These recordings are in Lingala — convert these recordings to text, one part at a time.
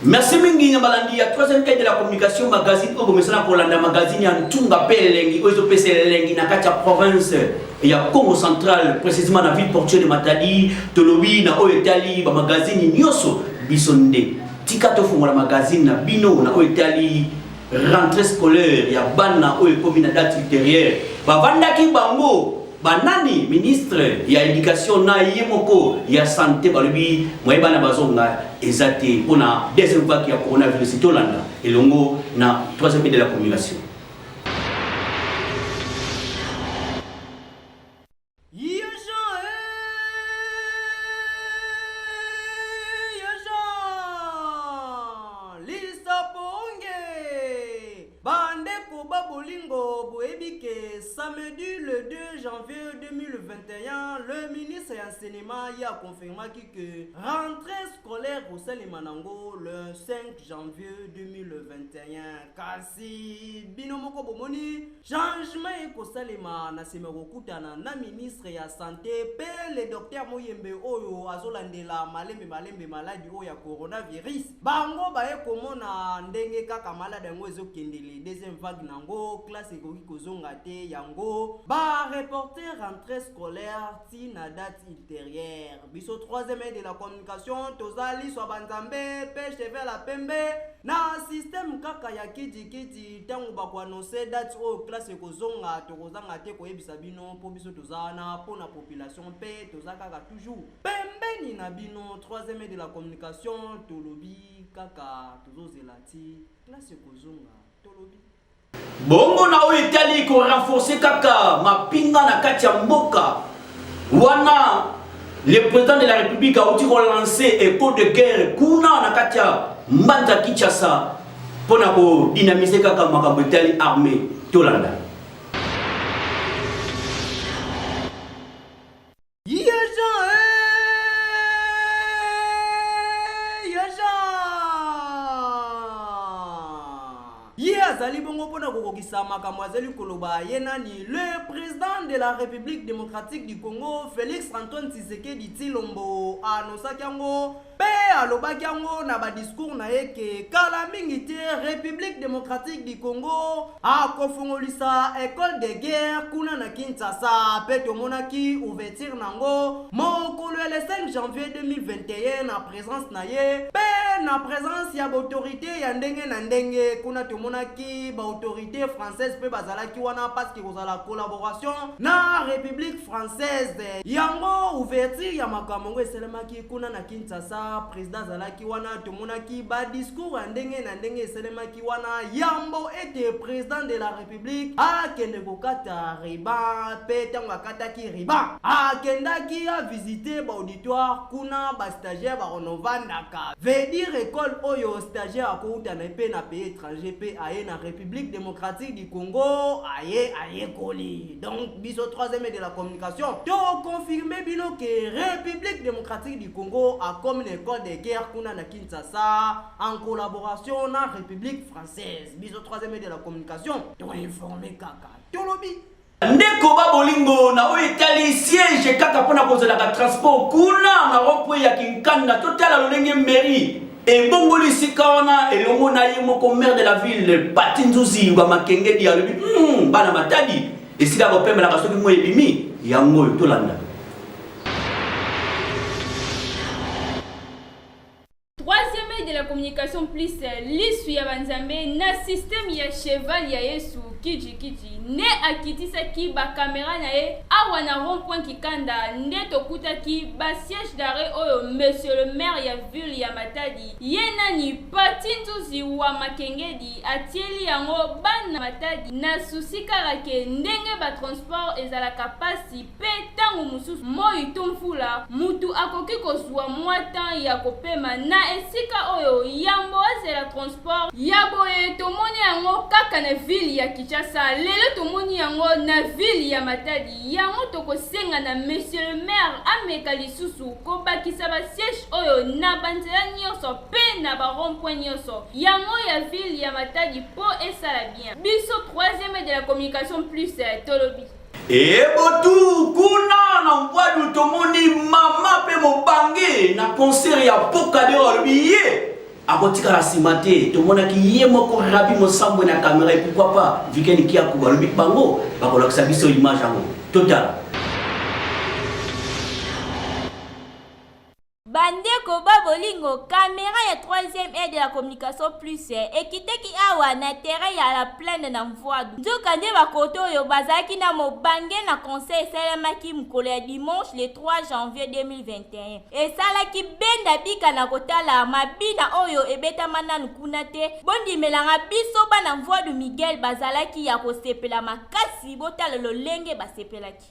Merci mingi Nyambalandi, à troisième quai de la communication magazine au Bomesana pour la magazine en Tunga Pelengi, aux Lengi, na Katia province, et à Congo central, précisément dans la ville portuaire de Matadi, Tolobi, na Oetali, ba magazine Nyoso, Bisonde, Tikato Fongo la magazine na Bino, na Oetali, rentrée scolaire, ya Bana, Oekomi na date ultérieure, ba Vandaki Bango. Banani ministre ya éducation na yemoko ya santé balobi moyeba na bazonga ezate pona deuxième vague ya coronavirus tolanda elongo na troisième de la communication. Samedi le 2 janvier 2021, le ministre de l'enseignement a confirmé que rentrée scolaire au Salimanango le 5 janvier 2021. Kasi binomoko bomoni changement eko salima na semerokuta na ministre ya santé pe le docteur Moyembe oyo azolandela malembe maladie oyo ya coronavirus. Bango ba ekomona ndenge kaka malade ngo ezokendele deuxième vague nango classe ekoki kozonga te yango ba reporter rentrée scolaire ti na date ultérieure. Biso troisième de la communication tozali so banzambe pe chevel la pembe na système kaka ya kiti tango ba ko annoncer date o classe ekozonga tokozanga te ko yebisa bino po biso tozana po na population pe tozaka toujours pembeni na bino. Troisième de la communication tolobi kaka tozozelati classe ekozonga tolobi Bongo na Italie ko renforcer kaka mapinga na kati ya mboka wana le président de la République a aussi relancé école de guerre kuna na kati ya Mbanda Kinshasa pona ko dynamiser kaka makambo Italie armée tolanda. Azali bongo pona kokokisa makambo azali koloba yenani le président de la République démocratique du Congo Félix Antoine Tshisekedi Tshilombo anosaki yango pe alobaki yango na ba discours na yeke kala mingi te République démocratique du Congo akofungolisa école de guerre kuna na Kinshasa pe tomonaki ouverture nango mokolo le 5 janvier 2021 na présence na ye pe na présence ya autorité ya ndenge na ndenge kuna tomonaki ba autorité française pe bazalaki wana parce que kozala collaboration na République française yango ouverture ya makambo eselemaki kuna na Kinshasa président zalaki wana tomonaki ba discours ya ndenge na ndenge eselemaki wana yambo ete président de la République akende kokata riba pe tango akataki riba akendaki a visiter ba auditoire kuna ba stagiaire ba renovandaka veut dire école oyo stagiaire akouta na pe na pays étranger pe aye na République démocratique du Congo aye koli. Donc biso troisième de la communication to confirmer bino que République démocratique du Congo a comme une école de guerre kuna na Kinshasa en collaboration na République française. Biso troisième de la communication to informer kaka tolobi Ndeko babolingo na Italie siège kaka pona kozela ka transport kuna na rond-point ya Kinkanda total lolenge mairie et bongoli sikana et longo na yemoko maire de la ville Patinzuzi ba makenge dia lobi bana matadi et sila ba pembe la kasoki mo ebimi yango tolanda. De la communication plus l'issue ya banzambe na système ya cheval ya Yesu kiji ne akitisa ki ba caméra na ye awa na rond-point Kikanda nde tokutaki ba siège d'arrêt oyo monsieur le maire ya ville ya Matadi yenani Patinzuzi wa Makengedi atieli yango bana Matadi na susi karake ndenge ba transport ezalaka pasi pe tango mususu moi tumfula mutu akoki kozwa mwata ya kopema na esika oyo yambo azela transport yaboye tomoni yango kaka na ville ya Kinshasa lelo tomoni yango na ville ya Matadi yango tokosenga na monsieur le maire ameka lisusu kobakisa ba siège oyo na banzela nyonso pe na ba rond-point nyonso yango ya ville ya Matadi po esala bien. Biso troisième de la communication plus tolobi Et botu kuna na mbwadu tomoni mama pe mobange na concert ya Pokade olbiye akotika la simate to mona ki yemo ko rabi mo sambo na caméra et pourquoi pas weekend qui a ko ba lobi bango ba ko lakisa biso image yango total. Bandeko babolingo caméra ya 3e aide de la communication plus ekiteki awa na terrain ya la plaine na Mvoadu. Nzoka nde bakoto oyo bazaki na mobange na conseil esalemaki mokolo ya dimanche le 3 janvier 2021. Esalaki benda bika na kotala mabina oyo ebetama nanu kuna te. Bondimelanga biso bana Mvoadu Miguel bazalaki ya kosepela makasi botala lolenge basepelaki.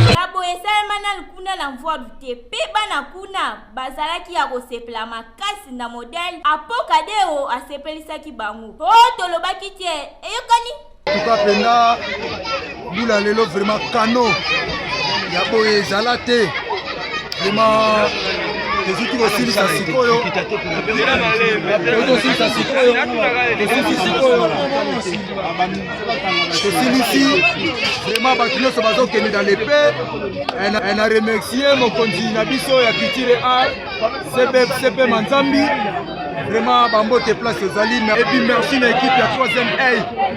Yabo esalemana kuna na Mvoadu te pe bana kuna bazalaki ya kosepela makasi na modèle apokadeo asepelisaki bango. Tolobaki tie eyokani tuka penda bula lelo vraiment kano yabo ezala te vraiment tezuki kosilisa sikoyo tosilisi vraiment bato nyonso bazokende dans le paix. Na remercier mokonzi na biso ya culture art CP Manzambi vraiment bambote place ezali et puis merci na équipe ya 3e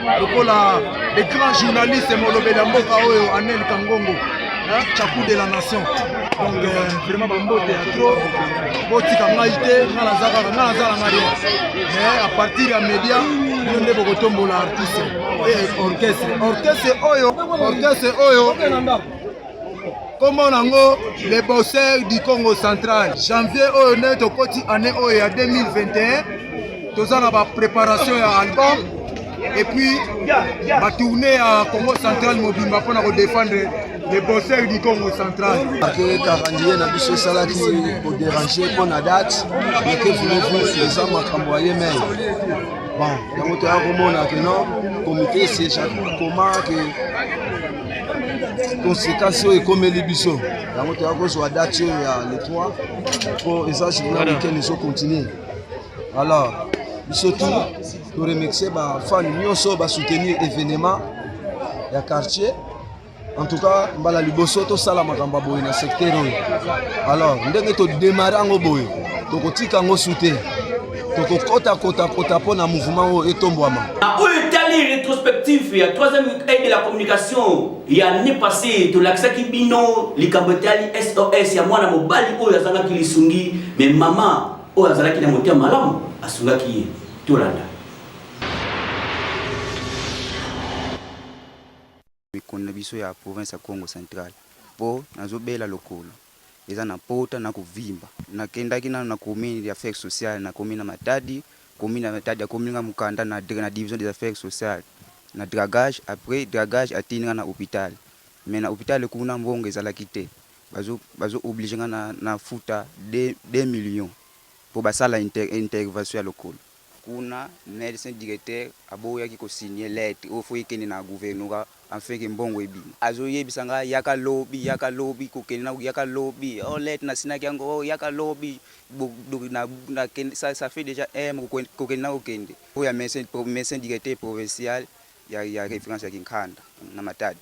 A lokola les grands journalistes molobela mboka oyo Anel Kangongo Chakou de la nation. Donc vraiment bambote ya trop botika ngai te nga nazala nga rien mais à partir ya média bino nde bokotombola artiste et orchestre oyo Comment nango les bosseurs du Congo central janvier oyo ne tokoti année oyo ya 2021 tozana ba préparation ya album et puis ba tournée à Congo central mobimba pour défendre les bosseurs du Congo central. Que Karandier na biso salaki pour déranger pour la date mais que voulez-vous les hommes makamboyer mais bon yango to ya komona que non comité c'est comment que conséquences et comme les biso yango to ya ko so date ya le 3 pour les journal week-end ils continuer. Alors biso tout pour remercier ba fan nyonso ba soutenir événement ya quartier. En tout cas, mbala liboso to sala makamba boy na secteur oyo. Alors, ndenge to démarrer ngo boy, to kotika ngo souter. To kokota pona mouvement oyo etombwama. Na oyo tali rétrospectif ya 3e aide de la communication ya année passée to laksaki bino likambotali SOS ya mwana mobali oyo azanga kilisungi mais maman oyo azalaki na motia malamu asungaki tolanda. Mikona biso ya province ya Congo central po nazobela lokolo eza na pota na kuvimba nakendaki na commune des affaires sociales na commune na Matadi ya commune Mukanda na division des affaires sociales na dragage après dragage atinga na hôpital mais na hôpital kuna mbongo ezalaki te bazo obligé na futa 2 millions pour basala intervention ya lokolo kuna médecin directeur aboyaki ko signer lettre ofo ikene na gouverneur afin que mbongo ebima azoyebisa nga yaka lobby kokene na yaka lobby oh lettre na sinaki yango yaka lobby na ça fait déjà kokene na okende oya médecin directeur provincial ya référence ya Kinkanda na Matadi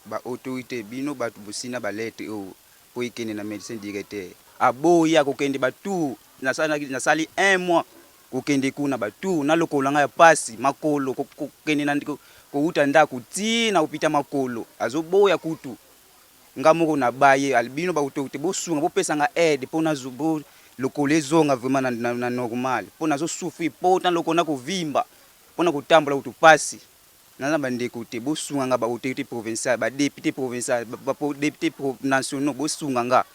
ba autorité bino batu busina ba lettre o po ikene na médecin directeur aboya kokende batu na sali 1 mois kokende kuna batu na lokola nga ya pasi makolo kokende na ndiko kouta ndako ti na upita makolo azoboya kutu ngamoko na baye albino ba utote bosunga bopesa nga aide pona zubo lokolo ezonga vraiment na normal pona zo souffrir pona lokona ko vimba pona kutambola kutu pasi na bandeko te bosunga nga ba autorité provinciale ba député provincial ba député nationaux bosunga nga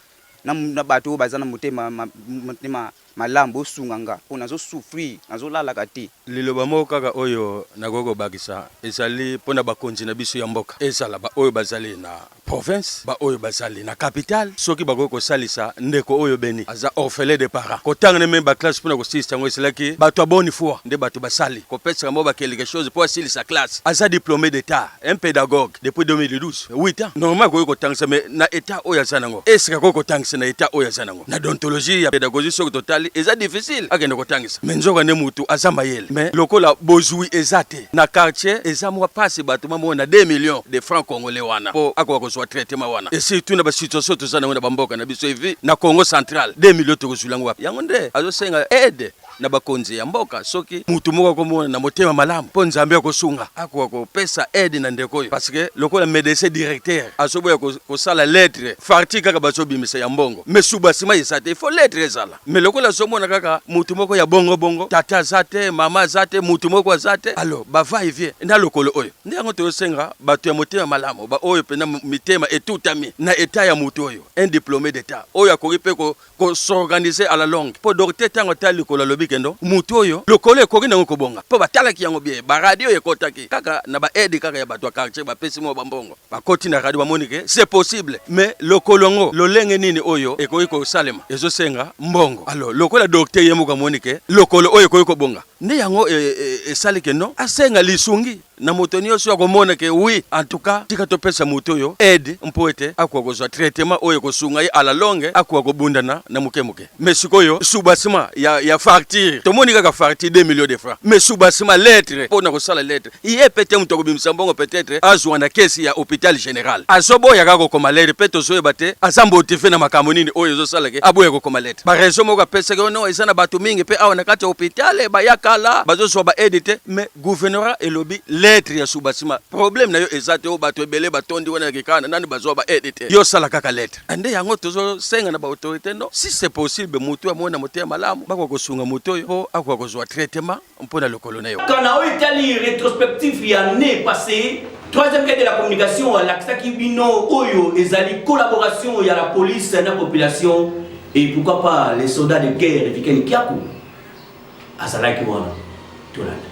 na bato bazana mutema malambo sunganga pona zo souffrir nazo lala kati liloba moko kaka oyo nakoko bakisa ezali pona bakonzi na biso ya mboka ezala ba oyo bazali na province ba oyo bazali na capitale soki bakoko salisa ndeko oyo beni aza orphelin de parents kotanga ne memba classe pona ko sista ngo eselaki bato aboni foi nde bato basali ko pesa mo ba quelque chose pour asilisa classe aza diplômé d'état un pédagogue depuis 2012 8 ans normal ko tangisa mais na état oyo azanango est-ce que ko tangisa na état oyo azanango na dontologie ya pédagogie sur total ezali eza difficile akende kotangisa me nzoka nde mutu aza mayele me lokola bozwi eza te na quartier eza mwa pasi bato mamona 2 millions de francs congolais wana po akoka kozwa traitement wana et surtout na basituation toza nango na bamboka na biso evi na Congo central 2 millions tokozwila yango wapi yango nde azosenga aide na bakonzi ya mboka soki mutu moko komona na motema malamu po nzambe akosunga akoka kopesa aide na ndeko oyo parce que lokola médecin directeur asoboya kosala lettre farti kaka bazobimisa ya mbongo me subasima eza te ifo lettre ezala me lokola azomona kaka mutu moko ya bongo tata aza te mama aza te mutu moko aza te alo bava evie na lokolo oyo nde yango toyosenga bato ya motema malamu ba oyo pena mitema etutami na eta ya mutu oyo un diplômé d'état oyo akoki mpe s'organiser à la longue po docteur ntango atali likolo alobi kendo mutu oyo lokolo ekoki nango kobonga po batalaki yango bien baradio ekotaki kaka na baede kaka ya bato ya quartier bapesi mo bambongo bakoti na radio bamoni ke c'est possible mais lokolo ngo lolenge nini oyo ekoki kosalema ezosenga mbongo alors lokola docteur ye moko amoni ke lokolo oyo ekoki kobonga nde yango esali kendo asenga lisungi na moto nyonso akomona ke oui en tout cas tika topesa moto oyo aide mpo ete akoka kozwa traitement oyo kosunga ye à la longue akoka kobundana na muke mais sikoyo subasima ya facture tomoni kaka facture 2 millions de francs mais subasima lettre mpona kosala lettre iye pete moto akobimisa mbongo peut-être azwa na kesi ya hôpital général azoboya kaka kokoma lettre mpe tozoyeba te aza motive na makambo nini oyo ezosalake aboya kokoma lettre baraison moko apesaki ono eza na bato mingi mpe awa na kati ya hôpital bayakala bazozwa baede te mais gouvernorat elobi lettre ya subasima problème na yo ezate o bato ebele batondi wana kikana nani bazwa ba edite yo sala kaka lettre ande yango tozo senga na ba autorité no si c'est possible mutu amona moté malamu bako kosunga mutu yo po akwa kozwa traitement mpona lokolo na yo kana o itali rétrospectif ya année passée troisième guerre de la communication l'axaki bino oyo ezali collaboration ya la police na population et pourquoi pas les soldats de guerre vikeni kiaku azalaki wana tolanda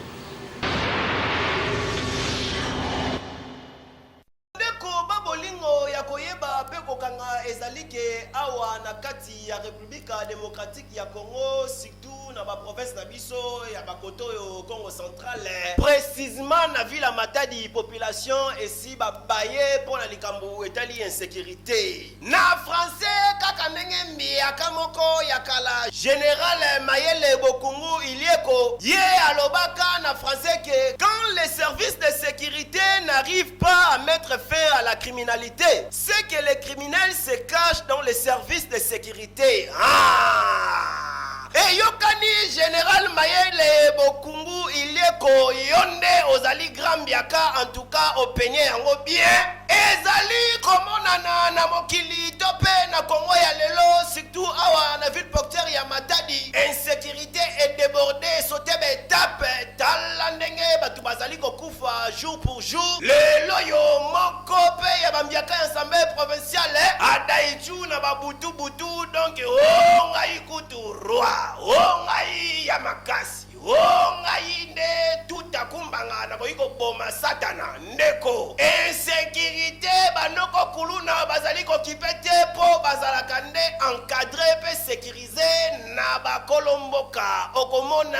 ezalike awa na kati ya République démocratique ya Congo surtout na ba province na biso ya bakoto yo Congo central précisément na ville Matadi population esi babaye pour na likambo etali insécurité na français kaka ndenge mbiaka moko ya kala général Mayele Bokungu ilieko ye alobaka na français que quand les services de sécurité n'arrivent pas à mettre fin à la criminalité c'est que les criminels se cachent dans les services de sécurité. Et yokani général Mayele Bokungu ilieko yonde ozali Grambiaka en tout cas au peigné yango bien ezali komonana na mokili tope na Congo ya lelo surtout awa na ville portière ya Matadi insécurité est débordée sauter étape tala ndenge batu bazali kokufa jour pour jour lelo yo moko pe ya bambiaka ensemble provincial adaichu na babutu butu donc ngai kutu roi ngai ya makasi ngai nde tuta kumbanga na koiko boma satana ndeko insécurité banoko kuluna bazali ko kipete po bazalaka nde encadré pe sécurisé na bakolomboka okomona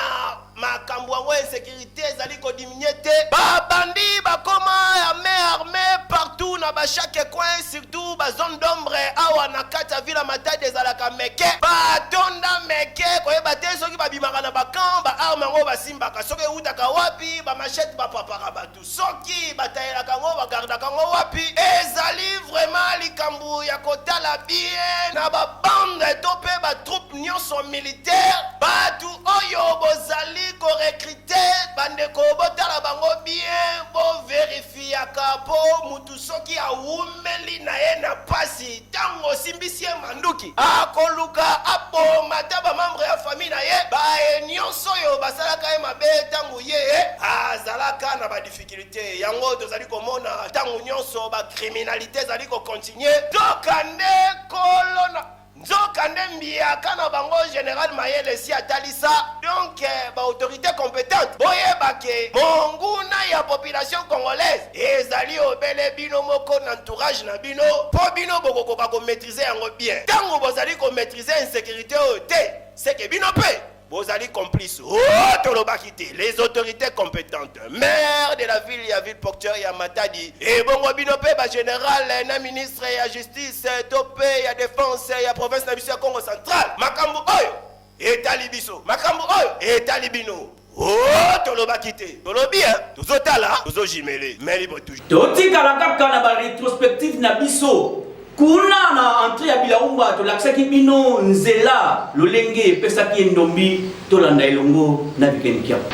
makambo yango insécurité ezali ko diminuer te babandi bakoma ya main armée partout na ba chaque coin surtout ba zone d'ombre awa na kati ya ville Matadi ezalaka meke batonda meke koyeba te soki babimaka na bakamp ba arme yango basimbaka soki eutaka wapi ba machette bapapaka batu soki batayelaka ngo bagardaka ngo wapi ezali vraiment likambo ya kotala bien na babande to pe batroupe nyonso militaire batu oyo bozali ko recruter bandeko botala bango bien bo verifiaka po mutu soki awumeli na ye na pasi tango simbisie manduki akoluka aboma ta bamembre ya famille na ye baye nyonso oyo basalaka ye mabe tango ye azalaka na badifficulté yango tozali komona tango nyonso bacriminalité ezali kocontinue tokande kolona nzokande mbiaka na bango général Mayele si atalisa donc ba autorité compétente boyebake monguna ya population congolaise ezali obele bino moko na entourage na bino po bino bokokoka ko maîtriser yango bien tango bozali ko maîtriser insécurité oyo te c'est que bino pe Bozali complice. Oh, Tolobakite, les autorités compétentes, maire de la ville, il y a ville porteur, il y a Matadi. Et bon, Binope, général, na ministre, il y a justice, topé, il y a défense, il y a province, il y a Congo central. Makambo, oyo. etali biso makambo oyo etali bino oh tolobaki te tolobi tozotala tozojimele mais libre toujours totikala kaka na barétrospective na biso kuna na entrée ya Bilaumba tolakisaki bino nzela lolenge epesaki endombi tolanda elongo na weekend kiapo.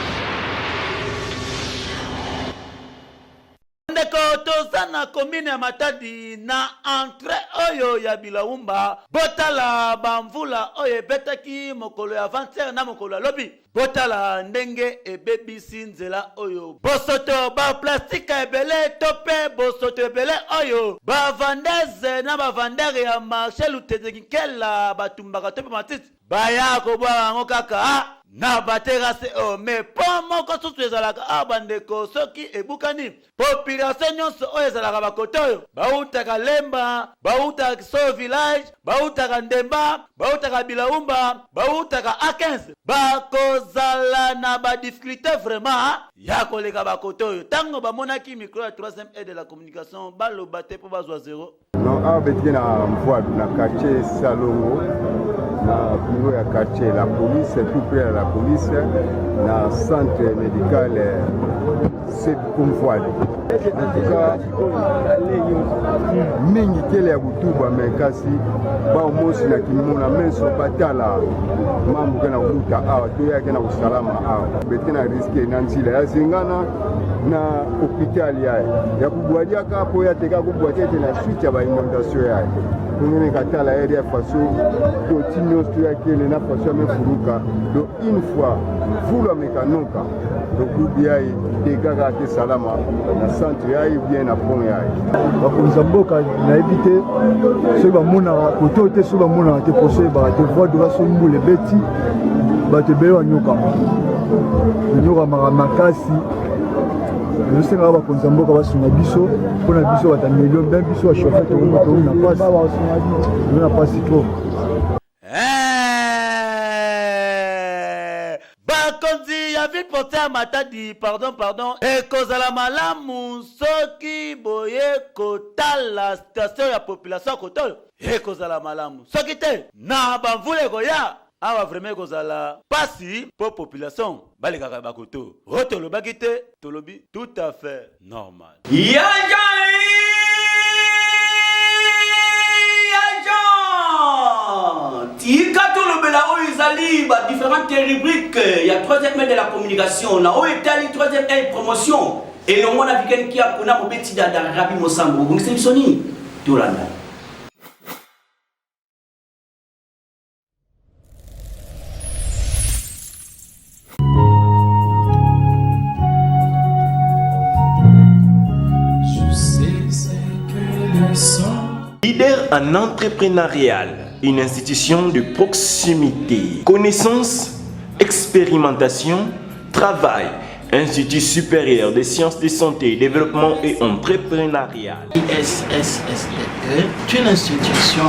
Ndeko toza na commune ya Matadi na entrée oyo ya Bilaumba botala bamvula oyo ebetaki mokolo ya 20h na mokolo ya lobi botala ndenge ebebisi nzela oyo bosoto ba plastique ebele tope bosoto ebele oyo ba vandeze na ba vandere ya marché lutetekela batumbaka tope matiti baya kobwa ngo kaka na baterase o me po moko susu ezalaka bandeko soki ebukani population nyonso oyo ezalaka bakoto oyo bautaka Lemba bautaka So village bautaka Ndemba bautaka Bilaumba bautaka A15 bakozala na badifficulté vraiment ya koleka bakoto oyo tango bamonaki micro ya 3e aide de la communication baloba te po bazwa zéro non abetiki na mvoadu na quartier Salongo na bureau ya quartier la police tout près de la police na centre médical c'est Kumfwadi. En tout cas mingi kele ya butuba mekasi ba mosi na kimona menso batala mambo kana kuta awa to yake na usalama awa betina riske na nzila ya zingana na hospitali ya kubwadia kapo ya teka kubwadia tena suite ya ba inondation ya ngene katala area faso to tinyo to yake na faso mefuruka do une fois vula mekanoka do kubia dégâts ke salama na centre ya bien na pont ya bakonza mboka na éviter ceux ba mona koto te ceux ba mona te poser ba te voix de rason mbule beti ba te bewa nyoka makasi nous sommes bakonza mboka basunga biso pona biso bata million ben biso wa chauffeur to na passe trop bakonzi ya ville porte ya Matadi pardon ekozala malamu soki boye kotala station ya population kotoyo ekozala malamu soki te na bamvula ekoya awa vraiment ekozala pasi po population balekaka bakoto o tolobaki te tolobi tout à fait normal tika tolobela oyo ezali ba différentes rubriques ya 3e aide de la communication na oyo etali 3e aide promotion elongo na weekend kia kuna mobeti dada Rabi Mosambo bongisa biso nini tolanda. Leader en entrepreneurial, une institution de proximité, connaissance, expérimentation, travail, Institut supérieur des sciences de santé, développement et entrepreneuriat. ISSSDE est une institution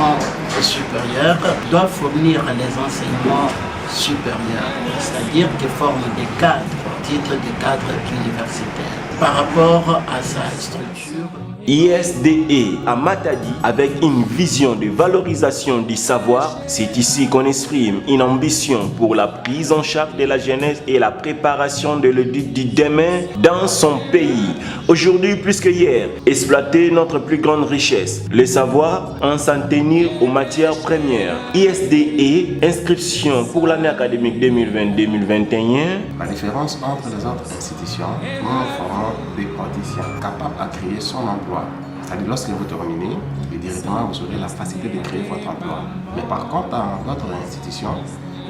supérieure qui doit fournir les enseignements supérieurs, c'est-à-dire qui forme des cadres, titres de cadres universitaires. Par rapport à sa structure, ISDE à Matadi avec une vision de valorisation du savoir. C'est ici qu'on exprime une ambition pour la prise en charge de la jeunesse et la préparation de l'audit du demain dans son pays. Aujourd'hui plus que hier, exploiter notre plus grande richesse, le savoir, en s'en tenir aux matières premières. ISDE, inscription pour l'année académique 2020-2021. La différence entre les autres institutions, nous formons des praticiens capables à créer son emploi. C'est-à-dire lorsque vous terminez, directement vous aurez la facilité de créer votre emploi. Mais par contre, dans notre institution,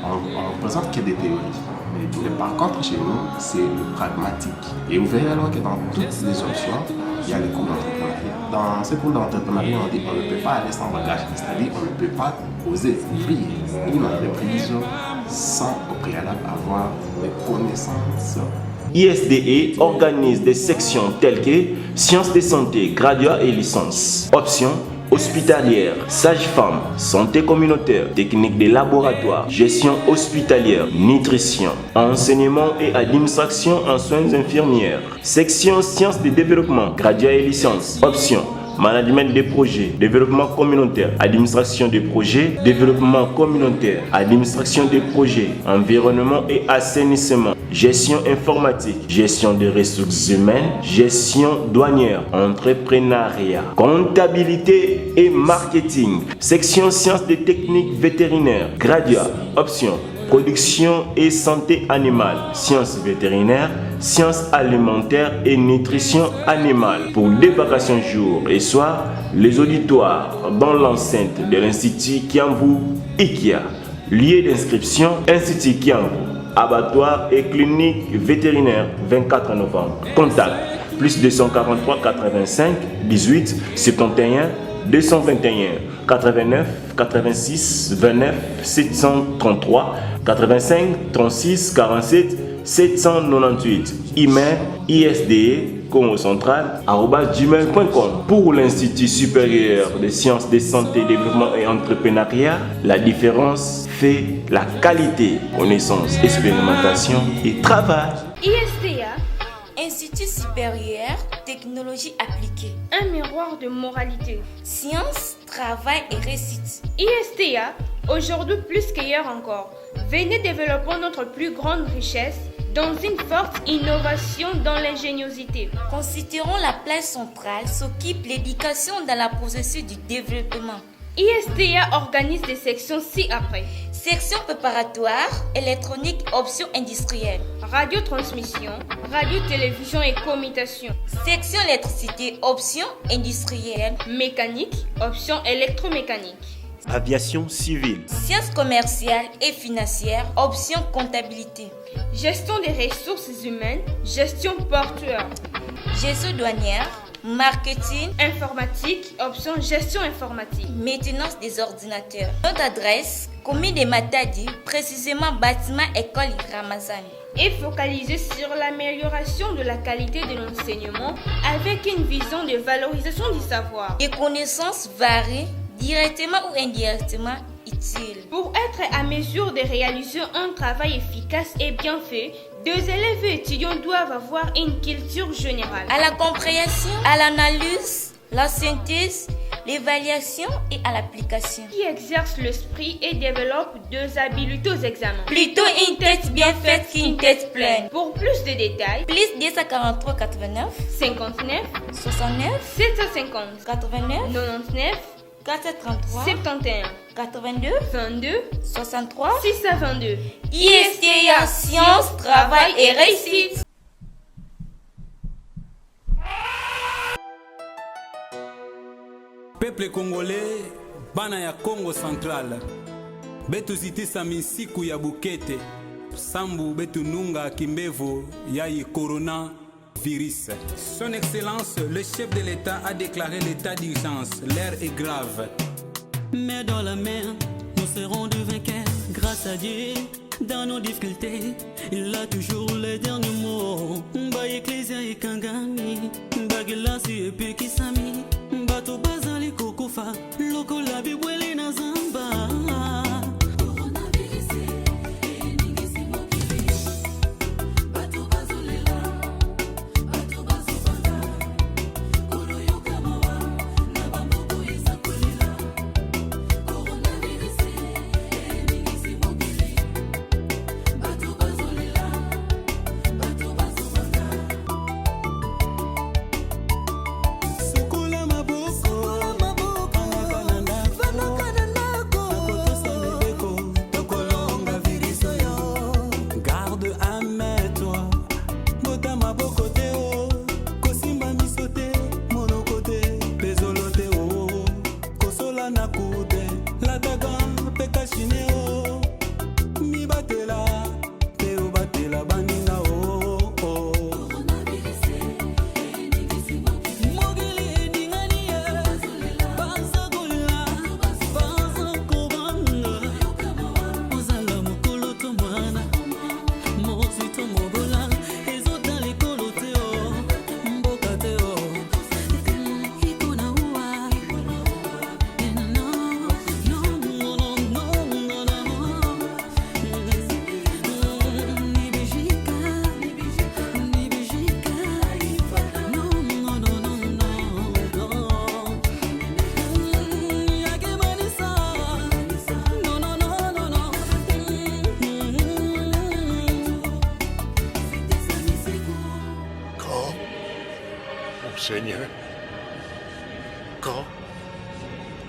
on ne présente que des théories. Mais par contre, chez nous, c'est le pragmatique. Et vous verrez alors que dans toutes les options, il y a les cours d'entrepreneuriat. Dans ces cours d'entrepreneuriat, on dit qu'on ne peut pas aller sans bagage. C'est-à-dire qu'on ne peut pas oser ouvrir une entreprise sans au préalable avoir des connaissances. ISDE organise des sections telles que sciences de santé, graduat et licence. Options hospitalière, sage-femme, santé communautaire, technique de laboratoire, gestion hospitalière, nutrition, enseignement et administration en soins infirmières. Section sciences de développement, graduat et licence. Options management des projets, développement communautaire, administration des projets, développement communautaire, administration des projets, environnement et assainissement, gestion informatique, gestion des ressources humaines, gestion douanière, entrepreneuriat, comptabilité et marketing, section sciences des techniques vétérinaires, graduat, option production et santé animale, sciences vétérinaires, sciences alimentaires et nutrition animale. Pour des vacations jour et soir, les auditoires dans l'enceinte de l'Institut Kiambu IKIA. Lieu d'inscription, Institut Kiambu, abattoir et clinique vétérinaire, 24 novembre. Contact, plus 243 85 18 71 221 89 86 29 733 85 36 47 798. Email isde@gmail.com. Pour l'Institut supérieur des sciences de santé, développement et entrepreneuriat, la différence fait la qualité, connaissance, expérimentation et travail. ISTA, Institut supérieur, technologie appliquée. Un miroir de moralité. Science, travail et réussite. ISTA, aujourd'hui plus qu'hier encore. Venez développer notre plus grande richesse dans une forte innovation dans l'ingéniosité. Considérons la place centrale s'occupe l'éducation dans la processus du développement. ISTA organise des sections ci-après. Section préparatoire, électronique, option industrielle. Radio-transmission, radio-télévision et commutation. Section électricité, option industrielle. Mécanique, option électromécanique. Aviation civile. Sciences commerciales et financières, option comptabilité. Gestion des ressources humaines, gestion portuaire. Gestion douanière, marketing, informatique, option gestion informatique. Maintenance des ordinateurs. Notre adresse, commune de Matadi, précisément bâtiment école Ramazani. Et focalisé sur l'amélioration de la qualité de l'enseignement avec une vision de valorisation du savoir. Des connaissances variées, directement ou indirectement utiles. Pour être à mesure de réaliser un travail efficace et bien fait, deux élèves et étudiants doivent avoir une culture générale. À la compréhension, à l'analyse, la synthèse, l'évaluation et à l'application. Qui exerce l'esprit et développe deux habiletés aux examens. Plutôt une tête bien faite qu'une tête pleine. Pour plus de détails, plus 243 89 59 69 750 89 99 433 71 82 22 63 622. ISTA, science, travail et réussite. Peuple congolais, bana ya Congo central, betu zitisa misiku ya bukete, sambu betu nunga kimbevo ya corona virus. Son Excellence, le chef de l'État a déclaré l'état d'urgence. L'air est grave. Mais dans la mer, nous serons de vainqueurs grâce à Dieu. Dans nos difficultés, il a toujours les derniers mots. Mba Ecclesia et Kangami, Bagilasi et Pekisami, Bato Bazali Kokofa, Loko Labi Bwele na Zamba. Sukula maboko,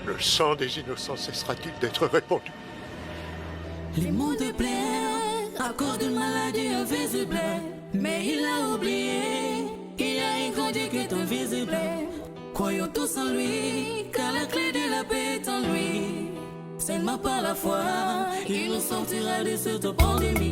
Le sang des innocents cessera-t-il d'être répandu? Les mots de plaire à cause d'une maladie invisible. Mais il a oublié qu'il y a un grand Dieu qui est invisible. Croyons tous en lui, car la clé de la paix est en lui. Seulement par la foi, il nous sortira de cette pandémie.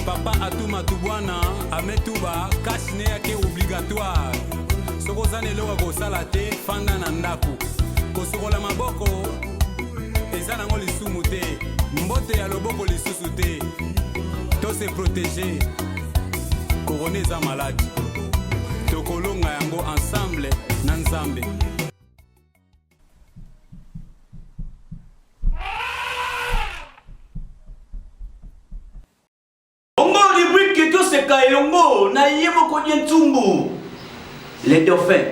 Papa Atuma Tubwana ametuba kashine yake obligatoire sokozane loka kosala te fanda na ndaku kosokola maboko eza nango lisumu te mbote ya loboko lisusu te to se protéger korona eza maladi tokolonga yango ensemble na Nzambe. Elongo na yemo kodien tumbu les dauphins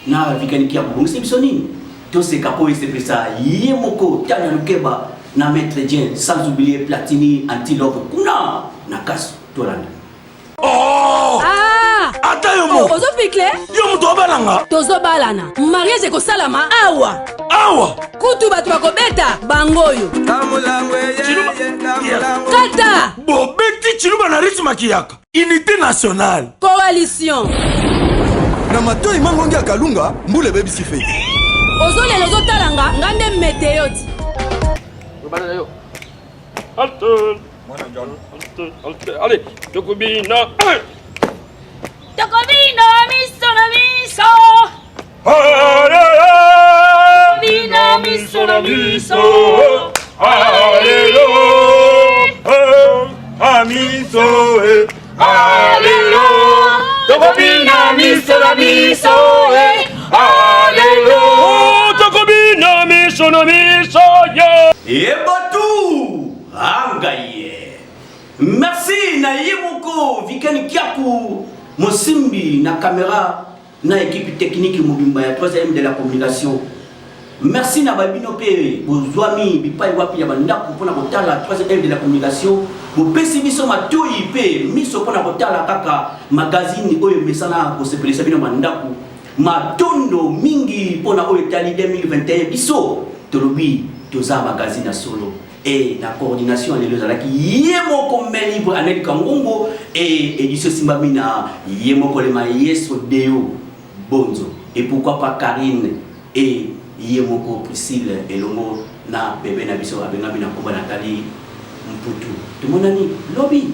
na vikaniki ya bongo sebisoni to se kapo espesa yemo ko tanya lukeba na maître Dien sans oublier Platini Antilope kuna na kaso tolanda. Oh ah ata yomo ozo fikle yomo to balanga tozo balana mariage ko salama awa kutu batu bakobeta bangoyo kata bobeti chiluba na rythme kiyaka unité nationale coalition na matoi mangongi ya kalunga mbule bebisi fe ozolelo ozotalanga ngande meteo ti allez tokobina miso na miso Bina miso na miso Alléluia Amiso Alléluia Tokobina miso na miso Alléluia Tokobina miso na miso Ebotu Angaye Merci na Yemoko Vikani Kiaku Mosimbi na caméra na équipe technique Mobimba ya 3e de la communication. Merci na babino pe bozwami bipai wapi ya bandako pona kotala 3e de la communication. Bo pesi biso matoi pe miso pona kotala kaka magazine oyo mesana ko sepelisa bino bandako. Matondo mingi pona oyo tali 2021 biso tolobi toza magazine na solo. Et la coordination de l'Ozalaki, Yemoko Melibre Anel Kangongo et édition Simbamina, Yemoko Lema Yeso Deo Bonzo. Et pourquoi pas Karine et Yemoko Priscille et Longo na bébé Nabiso Abengami na Komba Nathalie Mputu. Tout le monde a dit, lobby.